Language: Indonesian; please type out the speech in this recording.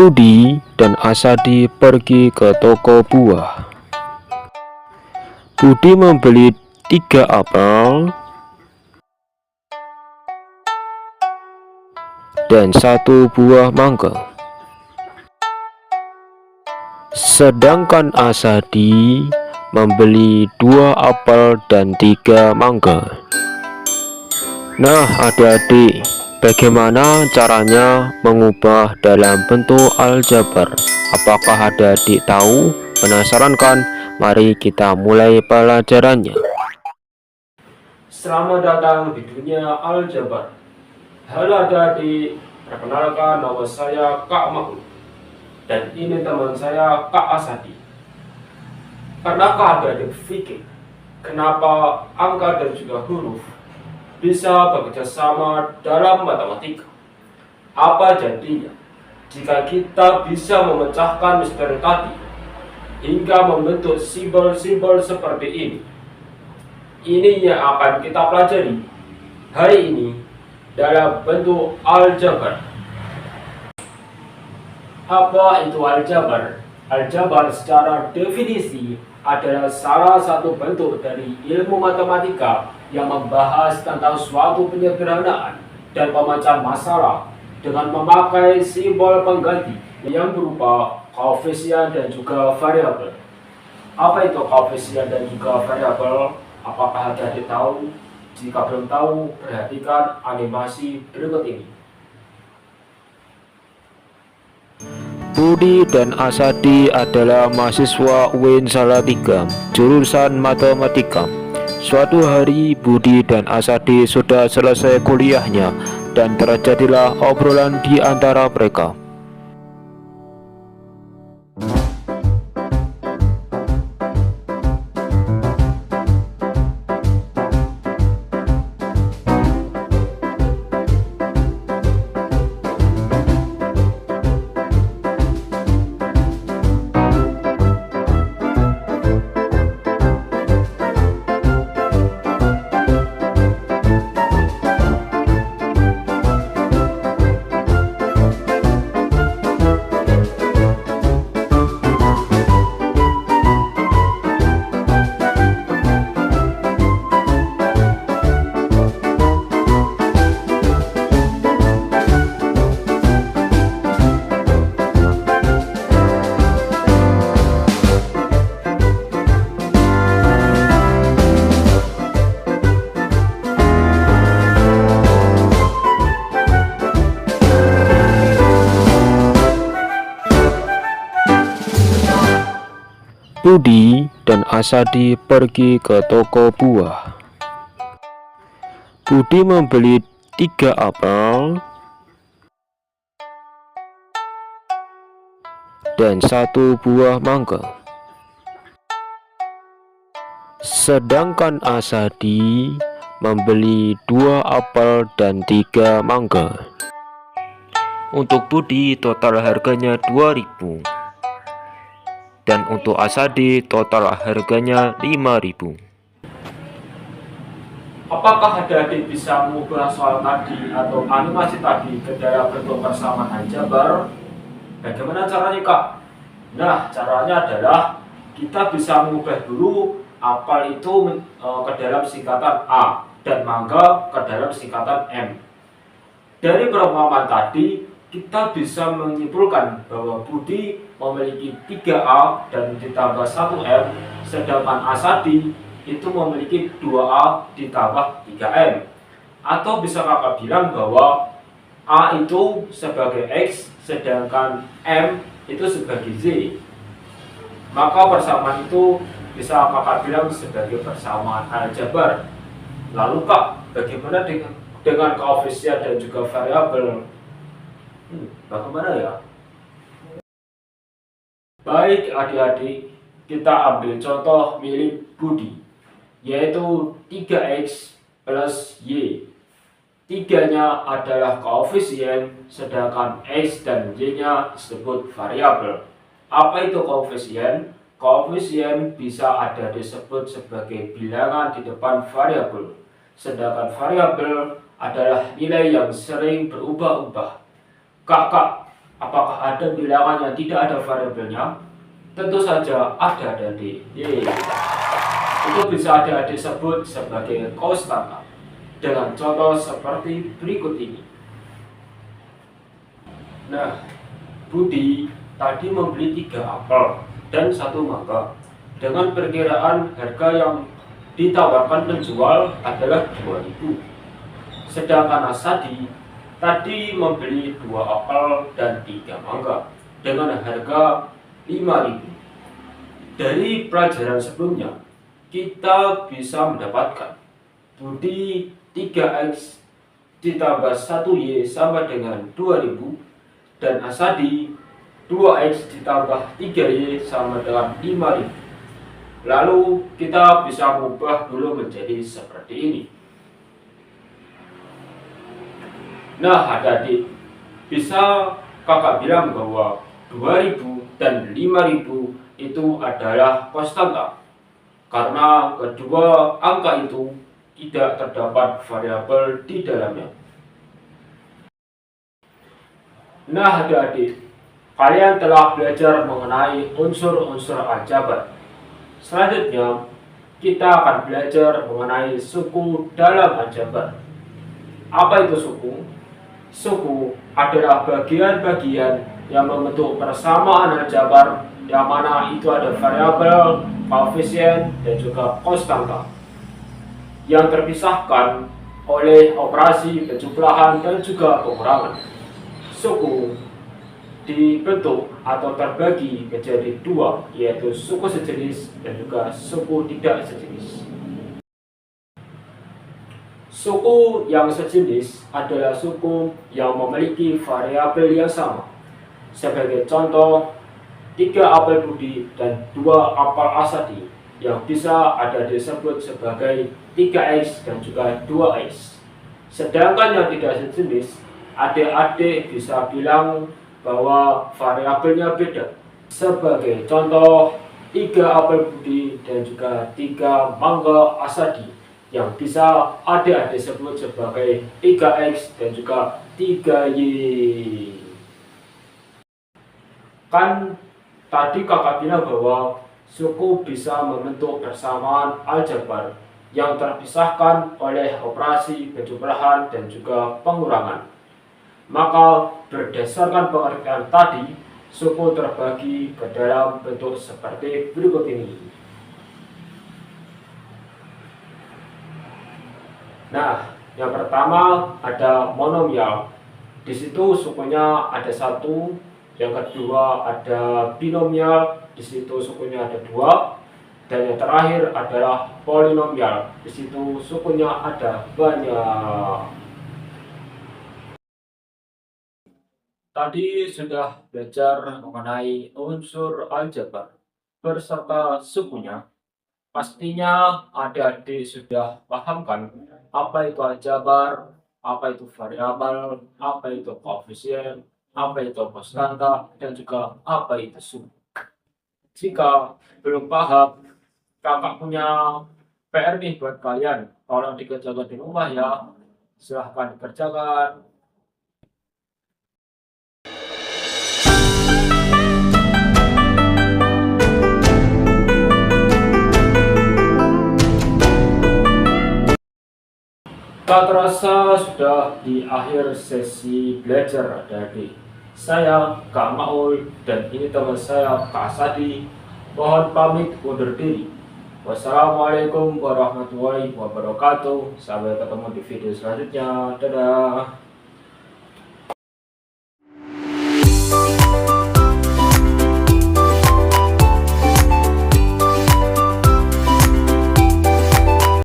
Budi dan Asadi pergi ke toko buah. Budi membeli 3 apel dan 1 buah mangga. Sedangkan Asadi membeli 2 apel dan 3 mangga. Nah, adik-adik, bagaimana caranya mengubah dalam bentuk aljabar? Apakah adik-adik tahu? Penasaran kan? Mari kita mulai pelajarannya. Selamat datang di dunia aljabar. Halo adik-adik, perkenalkan nama saya Kak Makhluk. Dan ini teman saya Kak Asadi. Pernahkah adik-adik berpikir kenapa angka dan juga huruf bisa bekerja sama dalam matematika? Apa jadinya jika kita bisa memecahkan misteri tadi hingga membentuk simbol-simbol seperti ini? Ini yang akan kita pelajari hari ini dalam bentuk aljabar. Apa itu aljabar? Aljabar secara definisi adalah salah satu bentuk dari ilmu matematika yang membahas tentang suatu penyederhanaan dan pemecahan masalah dengan memakai simbol pengganti yang berupa koefisien dan juga variabel. Apa itu koefisien dan juga variabel? Apakah adik-adik tahu? Jika belum tahu, perhatikan animasi berikut ini. Budi dan Asadi adalah mahasiswa UIN Salatiga, jurusan matematika. Suatu hari Budi dan Asadi sudah selesai kuliahnya dan terjadilah obrolan di antara mereka. Budi dan Asadi pergi ke toko buah. Budi membeli 3 apel dan 1 buah mangga. Sedangkan Asadi membeli 2 apel dan 3 mangga. Untuk Budi total harganya 2.000. Dan untuk Asadi total harganya 5.000. Apakah adik-adik bisa mengubah soal tadi atau animasi tadi ke dalam bentuk persamaan aljabar? Bagaimana caranya, Kak? Nah, caranya adalah kita bisa mengubah dulu apel itu ke dalam singkatan A dan mangga ke dalam singkatan M. Dari perumpamaan tadi, kita bisa menyimpulkan bahwa Budi memiliki 3A dan ditambah 1M, sedangkan Asadi itu memiliki 2A ditambah 3M. Atau bisa kakak bilang bahwa A itu sebagai X, sedangkan M itu sebagai Z. Maka persamaan itu bisa kakak bilang sebagai persamaan aljabar. Lalu Kak, bagaimana dengan koefisien dan juga variabel? Bagaimana ya? Baik adik-adik, kita ambil contoh milik Budi, yaitu 3X plus Y. 3-nya adalah koefisien, sedangkan X dan Y-nya disebut variabel. Apa itu koefisien? Koefisien bisa ada disebut sebagai bilangan di depan variabel, sedangkan variabel adalah nilai yang sering berubah-ubah. Kak, Apakah ada bilangan yang tidak ada variabelnya? Tentu saja ada, adik-adik. Yeay. Itu bisa adik-adik sebut sebagai konstanta dengan contoh seperti berikut ini. Nah, Budi tadi membeli 3 apel dan 1 mangga dengan perkiraan harga yang ditawarkan penjual adalah 2.000. Sedangkan Asadi tadi membeli 2 apel dan 3 mangga dengan harga 5.000. Dari pelajaran sebelumnya, kita bisa mendapatkan Budi 3X ditambah 1Y sama dengan 2.000 dan Asadi 2X ditambah 3Y sama dengan 5.000. Lalu kita bisa mengubah dulu menjadi seperti ini. Nah, adik-adik, bisa kakak bilang bahwa 2.000 dan 5.000 itu adalah konstanta karena kedua angka itu tidak terdapat variabel di dalamnya. Nah, adik-adik, kalian telah belajar mengenai unsur-unsur aljabar. Selanjutnya, kita akan belajar mengenai suku dalam aljabar. Apa itu suku? Suku adalah bagian-bagian yang membentuk persamaan aljabar yang mana itu ada variabel, koefisien, dan juga konstanta yang terpisahkan oleh operasi penjumlahan dan juga pengurangan. Suku dibentuk atau terbagi menjadi 2, yaitu suku sejenis dan juga suku tidak sejenis. Suku yang sejenis adalah suku yang memiliki variabel yang sama. Sebagai contoh, 3 apel Budi dan 2 apel Asadi yang bisa ada disebut sebagai 3X dan juga 2X. Sedangkan yang tidak sejenis, adik-adik bisa bilang bahwa variabelnya beda. Sebagai contoh, 3 apel Budi dan juga 3 mangga Asadi yang bisa adik-adik sebut sebagai 3X dan juga 3Y. Kan tadi kakak bilang bahwa suku bisa membentuk persamaan aljabar yang terpisahkan oleh operasi penjumlahan dan juga pengurangan. Maka berdasarkan pengertian tadi, suku terbagi ke dalam bentuk seperti berikut ini. Nah, yang pertama ada monomial. Di situ sukunya ada 1. Yang kedua ada binomial. Di situ sukunya ada 2. Dan yang terakhir adalah polinomial. Di situ sukunya ada banyak. Tadi sudah belajar mengenai unsur aljabar beserta sukunya. Pastinya adik-adik sudah paham kan apa itu aljabar, apa itu variabel, apa itu koefisien, apa itu konstanta, dan juga apa itu suku. Jika belum paham, kakak punya PR nih buat kalian. Tolong dikerjakan di rumah ya. Silahkan dikerjakan. Tak terasa sudah di akhir sesi belajar adik-adik. Saya Kak Maul dan ini teman saya Kak Sadi. Mohon pamit undur diri. Wassalamualaikum warahmatullahi wabarakatuh. Sampai ketemu di video selanjutnya. Dadah.